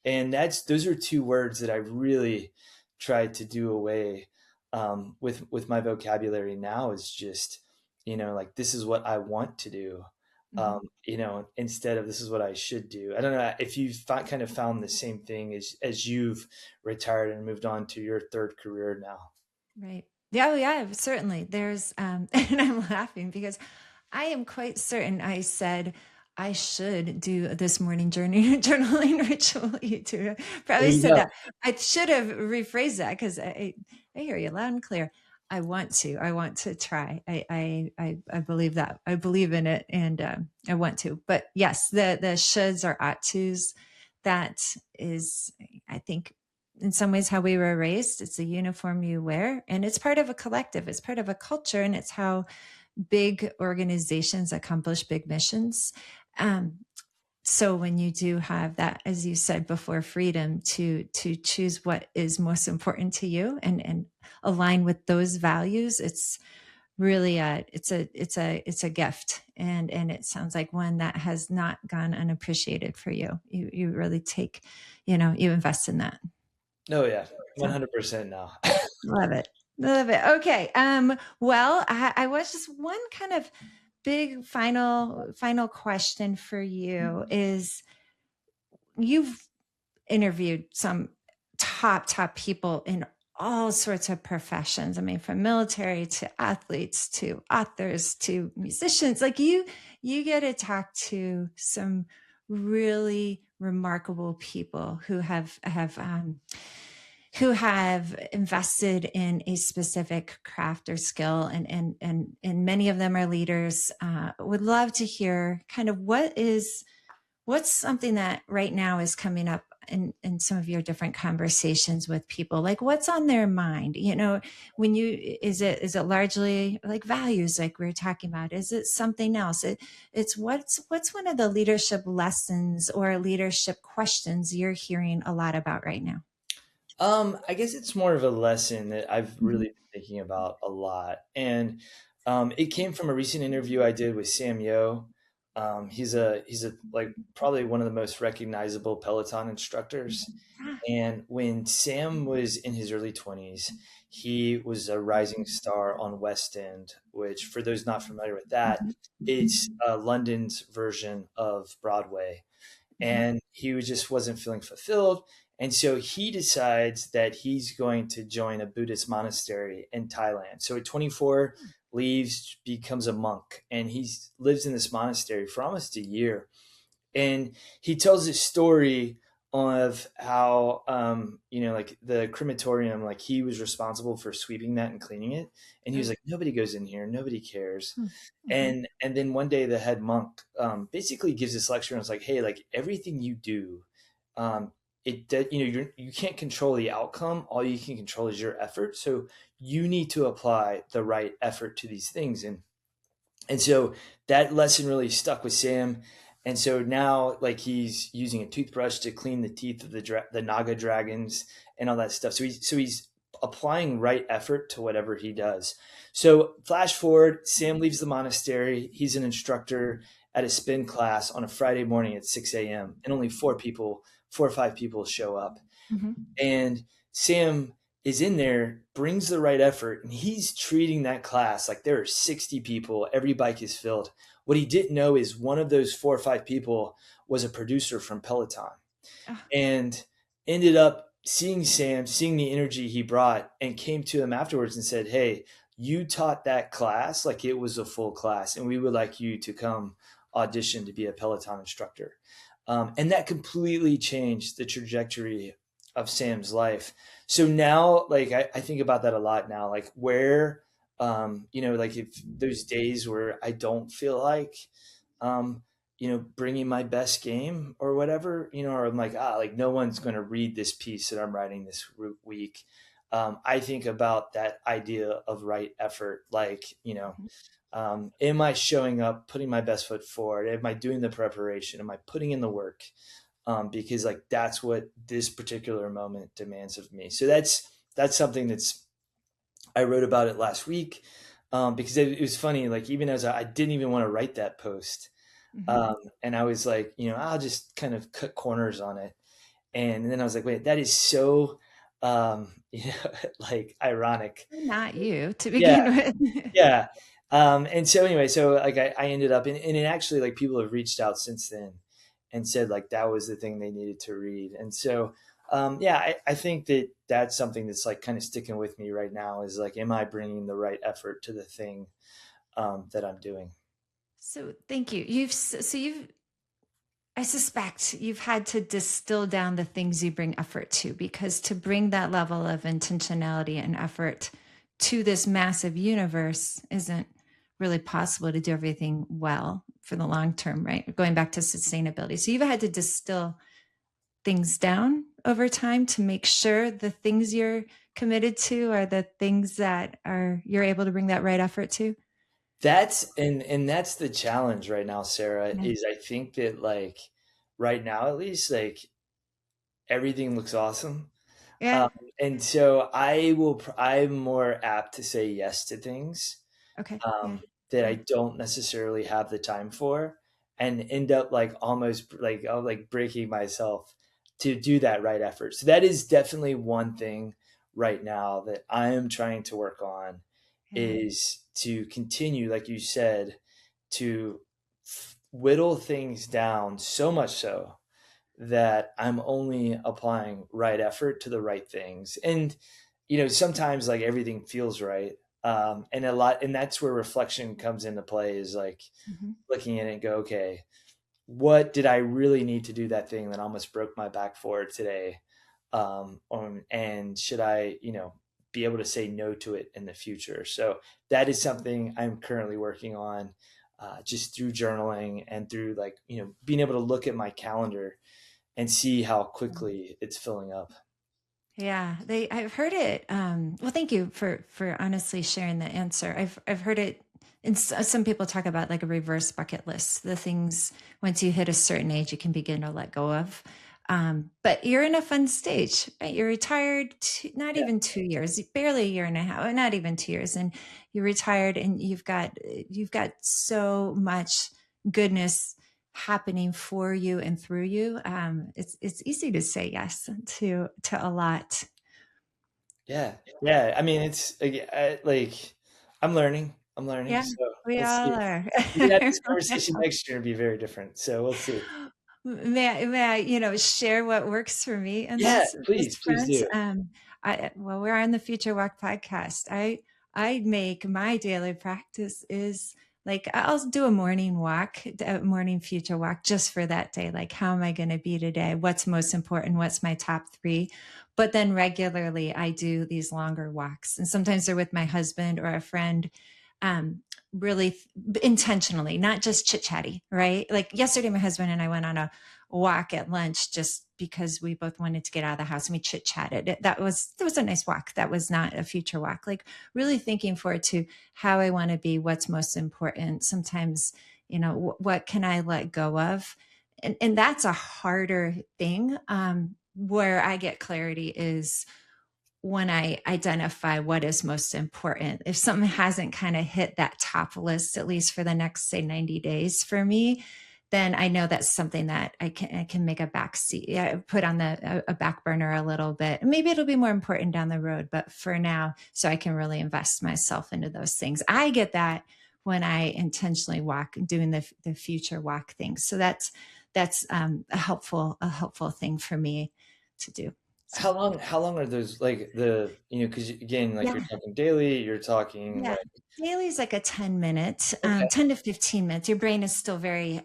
and those are two words that I really tried to do away with my vocabulary now. Is just like this is what I want to do, Mhm. instead of this is what I should do. I don't know if you've kind of found the same thing as you've retired and moved on to your third career now. Right. Yeah, oh, yeah, certainly. There's and I'm laughing because I am quite certain I said I should do this morning journey journaling ritual. You too There probably you said go. that. I should have rephrased that because I hear you loud and clear. I want to. I want to try. I believe that. I believe in it, and I want to. But yes, the shoulds or ought tos. That is, I think, in some ways how we were raised. It's a uniform you wear, and it's part of a collective. It's part of a culture, and it's how big organizations accomplish big missions. Um, so when you do have that, as you said before, freedom to choose what is most important to you and align with those values, it's really it's a gift, and it sounds like one that has not gone unappreciated for you. You really take, you invest in that. No, yeah, So 100% now. love it. Love it. Okay. Well, I was just one kind of big final question for you is you've interviewed some top people in all sorts of professions. I mean, from military to athletes to authors to musicians. Like you get to talk to some really remarkable people who have invested in a specific craft or skill, and many of them are leaders. Would love to hear kind of what's something that right now is coming up in some of your different conversations with people, like what's on their mind, when you is it largely like values like we were talking about, is it something else, it's what's one of the leadership lessons or leadership questions you're hearing a lot about right now? I guess it's more of a lesson that I've Mhm. really been thinking about a lot, and it came from a recent interview I did with Sam Yo. He's a like probably one of the most recognizable Peloton instructors. Ah, And when Sam was in his early 20s, he was a rising star on West End, which, for those not familiar with that, mhm, it's London's version of Broadway, mhm, and just wasn't feeling fulfilled. And so he decides that he's going to join a Buddhist monastery in Thailand. So at 24, leaves, becomes a monk, and he lives in this monastery for almost a year. And he tells this story of how like the crematorium, like he was responsible for sweeping that and cleaning it, and he was oh, like, nobody goes in here, nobody cares. hmm, mhm, And then one day the head monk basically gives this lecture and it's like, hey, like everything you do, um, you can't control the outcome. All you can control is your effort. So you need to apply the right effort to these things. And so that lesson really stuck with Sam. And so now, like he's using a toothbrush to clean the teeth of the Naga dragons and all that stuff. So he's applying right effort to whatever he does. So flash forward, Sam leaves the monastery. He's an instructor at a spin class on a Friday morning at 6 a.m. and only 4 or 5 people show up. mhm, And Sam is in there, brings the right effort, and he's treating that class like there are 60 people, every bike is filled. What he didn't know is one of those 4 or 5 people was a producer from Peloton, ah, and ended up seeing Sam, seeing the energy he brought, and came to him afterwards and said, hey, you taught that class like it was a full class, and we would like you to come audition to be a Peloton instructor. And that completely changed the trajectory of Sam's life. So now, like, I think about that a lot now, like where, like if those days where I don't feel like, um, bringing my best game or whatever, or I'm like, like no one's going to read this piece that I'm writing this week. I think about that idea of right effort, like, am I showing up, putting my best foot forward? Am I doing the preparation? Am I putting in the work? Because like that's what this particular moment demands of me. So that's something I wrote about it last week, because it was funny. Like even as I didn't even want to write that post, Mm-hmm. and I was like, I'll just kind of cut corners on it, and then I was like, wait, that is so, like ironic. Not you to Yeah, begin with. yeah. And so anyway, so like I ended up and it actually like people have reached out since then and said like that was the thing they needed to read. And so yeah, I think that that's something that's like kind of sticking with me right now is like, am I bringing the right effort to the thing that I'm doing? So thank you. I suspect you've had to distill down the things you bring effort to, because to bring that level of intentionality and effort to this massive universe isn't really possible to do everything well for the long term, right? Going back to sustainability. So you've had to distill things down over time to make sure the things you're committed to are the things that are you're able to bring that right effort to. And that's the challenge right now, Sarah, Yeah. is I think that like right now at least like everything looks awesome. Yeah. Um, and so I'm more apt to say yes to things Okay. Yeah. um, that I Yeah. don't necessarily have the time for, and end up like almost like like breaking myself to do that right effort. So that is definitely one thing right now that I am trying to work on Yeah. is to continue, like you said, to whittle things down so much so that I'm only applying right effort to the right things. And, sometimes like everything feels right. And that's where reflection comes into play is like Mhm. looking at it and go, okay, what did I really need to do that thing that almost broke my back for today? And should I, be able to say no to it in the future? So that is something I'm currently working on, just through journaling and through like, being able to look at my calendar and see how quickly it's filling up. Yeah, I've heard it. Well, thank you for honestly sharing the answer. I've heard it. And some people talk about like a reverse bucket list, the things once you hit a certain age you can begin to let go of. But you're in a fun stage, right? You're retired, not Yeah. even 2 years, barely a year and a half, not even 2 years, and you're retired, and you've got so much goodness happening for you and through you. It's easy to say yes to a lot. Yeah. Yeah. I mean, it's like I'm learning. I'm learning. Yeah, So we we'll all see. are. We can have this conversation next year and be very different. So we'll see. May I, share what works for me in Yeah. this Please front? do. We're on the Future Walk podcast. I make my daily practice is like I'll do a morning future walk just for that day. Like, how am I going to be today? What's most important? What's my top three? But then regularly, I do these longer walks, and sometimes they're with my husband or a friend. Um, really intentionally, not just chit chatty, right? Like yesterday, my husband and I went on a walk at lunch just because we both wanted to get out of the house and we chit chatted. That was a nice walk. That was not a future walk. Like really thinking forward to how I want to be, what's most important. Sometimes, what can I let go of? And that's a harder thing. Where I get clarity is when I identify what is most important. If something hasn't kind of hit that top list, at least for the next, say, 90 days for me, then I know that's something that I can make a back seat, yeah, put on a back burner a little bit. Maybe it'll be more important down the road, but for now, so I can really invest myself into those things. I get that when I intentionally walk, doing the future walk things. So that's a helpful thing for me to do. So How long are those like because again, like you're yeah. talking daily, you're talking Yeah. like, Daily is like a 10 minute, okay. 10 to 15 minutes. Your brain is still very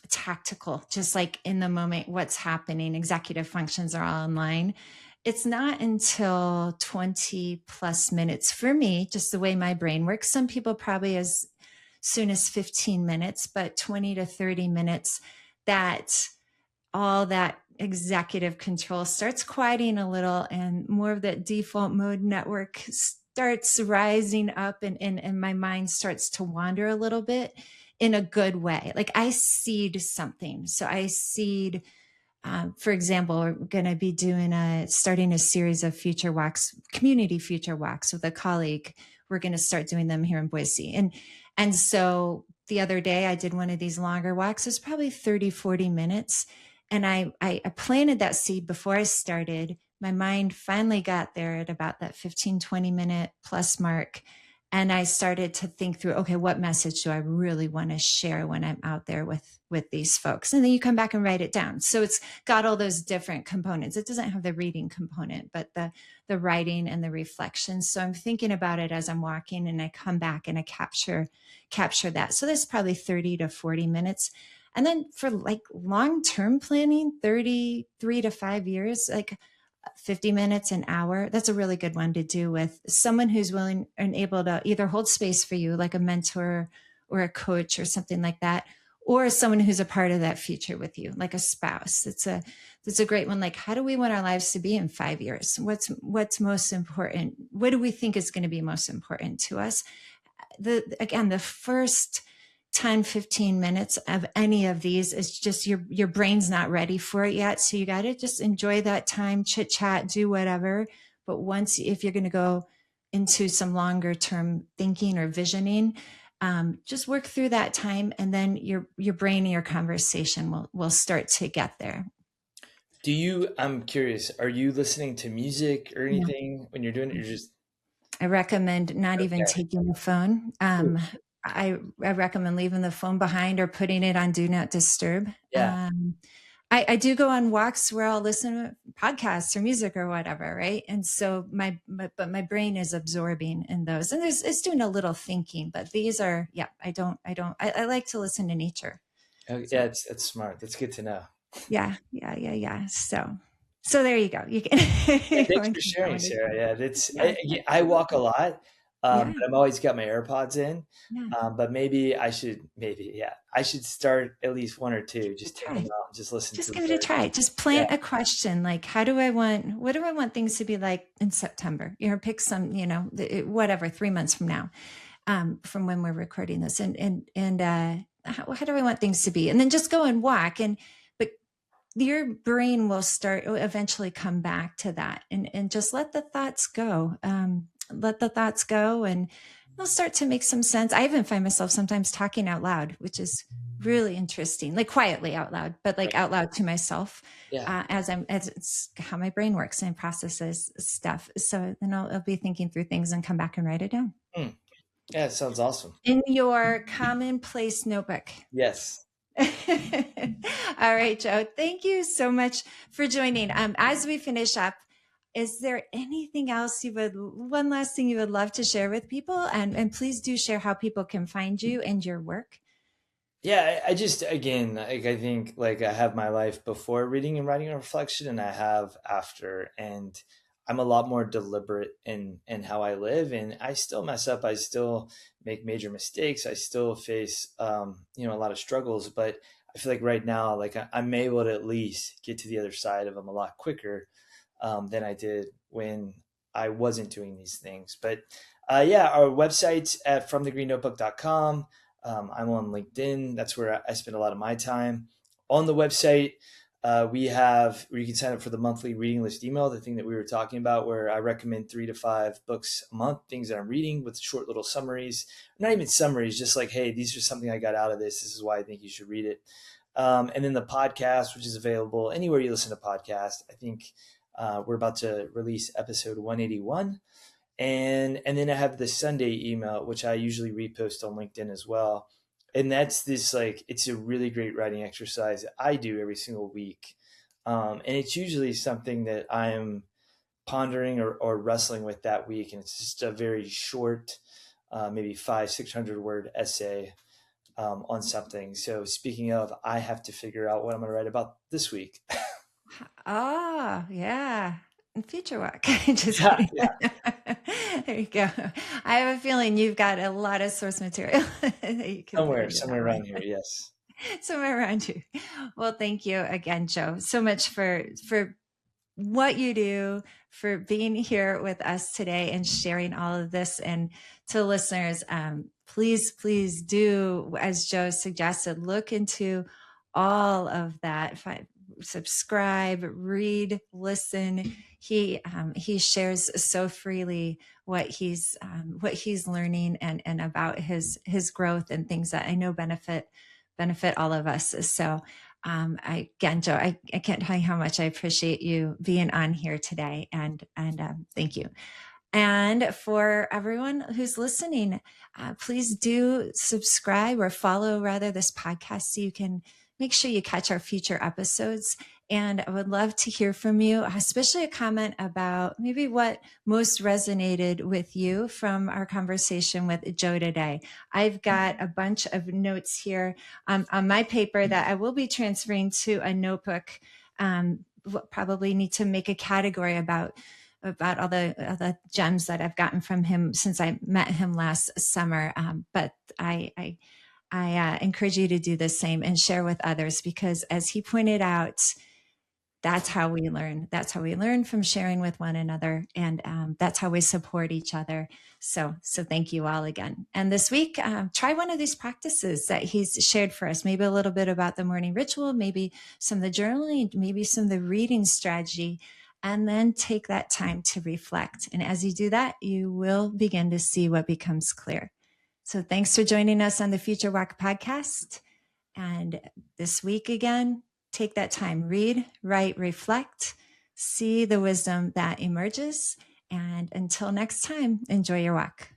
tactical, just like in the moment, what's happening, executive functions are all online. It's not until 20 plus minutes for me, just the way my brain works. Some people probably as soon as 15 minutes, but 20 to 30 minutes, that all that executive control starts quieting a little, and more of that default mode network starts rising up, and my mind starts to wander a little bit in a good way. Like I seed something. So I seed, for example, we're going to be starting a series of future walks, community future walks with a colleague. We're going to start doing them here in Boise. And so the other day I did one of these longer walks. It was probably 30, 40 minutes. And I planted that seed before I started. My mind finally got there at about that 15, 20 minute plus mark. And I started to think through, okay, what message do I really want to share when I'm out there with these folks? And then you come back and write it down. So it's got all those different components. It doesn't have the reading component, but the writing and the reflection. So I'm thinking about it as I'm walking, and I come back and I capture that. So that's probably 30 to 40 minutes. And then for like long-term planning, 33 to 5 years, like 50 minutes, an hour, that's a really good one to do with someone who's willing and able to either hold space for you, like a mentor or a coach or something like that, or someone who's a part of that future with you, like a spouse. It's a great one. Like, how do we want our lives to be in 5 years? What's most important? What do we think is going to be most important to us? The first 10, 15 minutes of any of these is just your brain's not ready for it yet. So you got to just enjoy that time, chit chat, do whatever. But if you're going to go into some longer term thinking or visioning, just work through that time, and then your brain and your conversation will start to get there. I'm curious, are you listening to music or No. anything when you're doing it? You're just, I recommend not even okay. taking the phone. Cool. I recommend leaving the phone behind or putting it on do not disturb. Yeah. I do go on walks where I'll listen to podcasts or music or whatever, right? And so but my brain is absorbing in those, and it's doing a little thinking. But these are, yeah, I like to listen to nature. Oh, So yeah, that's smart. That's good to know. yeah. So there you go. You can Yeah, you thanks want for to sharing, go into Sarah. Yeah, that's yeah, I walk a absolutely. lot, Yeah, but I'm always got my AirPods in. yeah. But maybe I should start at least one or two. Just take them Try. out, and just listen to Just the give it a birds. try. Just Yeah. plant a question like, what do I want things to be like in September? Pick some, whatever, 3 months from now, from when we're recording this, and how do I want things to be? And then just go and walk, but your brain will eventually come back to that, and just let the thoughts go. Let the thoughts go, and they'll start to make some sense. I even find myself sometimes talking out loud, which is really interesting, like quietly out loud, but like out loud to myself, Yeah. as it's how my brain works and processes stuff. So then I'll be thinking through things and come back and write it down Hmm. Yeah, it sounds awesome. in your commonplace notebook. Yes. All right, Joe. Thank you so much for joining. As we finish up, is there anything else one last thing you would love to share with people? And please do share how people can find you and your work. Yeah, I just again, like I think like I have my life before reading and writing a reflection, and I have after, and I'm a lot more deliberate in how I live, and I still mess up. I still make major mistakes. I still face a lot of struggles, but I feel like right now, like I'm able to at least get to the other side of them a lot quicker than I did when I wasn't doing these things. But yeah, our website's at fromthegreennotebook.com. I'm on LinkedIn. That's where I spend a lot of my time. On the website, we have where you can sign up for the monthly reading list email, the thing that we were talking about, where I recommend 3 to 5 books a month, things that I'm reading with short little summaries. Not even summaries, just like, hey, these are something I got out of this. This is why I think you should read it. And then the podcast, which is available anywhere you listen to podcasts. I think we're about to release episode 181. And then I have the Sunday email, which I usually repost on LinkedIn as well. And that's this like it's a really great writing exercise that I do every single week. And it's usually something that I am pondering or wrestling with that week. And it's just a very short, maybe 500-600 word essay on something. So speaking of, I have to figure out what I'm going to write about this week. Oh, yeah. And future work. Just Yeah, kidding. yeah, There you go. I have a feeling you've got a lot of source material that you can put into somewhere that one. around here. Yes. Somewhere around you. Well, thank you again, Joe, so much for what you do, for being here with us today and sharing all of this. And to listeners, please do, as Joe suggested, look into all of that. Subscribe, read, listen. He shares so freely what he's learning and about his growth and things that I know benefit all of us. So again, Joe, I can't tell you how much I appreciate you being on here today, and thank you. And for everyone who's listening, please do subscribe or follow rather this podcast so you can make sure you catch our future episodes. And I would love to hear from you, especially a comment about maybe what most resonated with you from our conversation with Joe today. I've got a bunch of notes here on my paper that I will be transferring to a notebook. Probably need to make a category about all the gems that I've gotten from him since I met him last summer. But I encourage you to do the same and share with others, because as he pointed out, that's how we learn. That's how we learn, from sharing with one another, and that's how we support each other. So thank you all again. And this week, try one of these practices that he's shared for us. Maybe a little bit about the morning ritual, maybe some of the journaling, maybe some of the reading strategy, and then take that time to reflect. And as you do that, you will begin to see what becomes clear. So thanks for joining us on the Future Walk podcast. And this week again, take that time, read, write, reflect, see the wisdom that emerges. And until next time, enjoy your walk.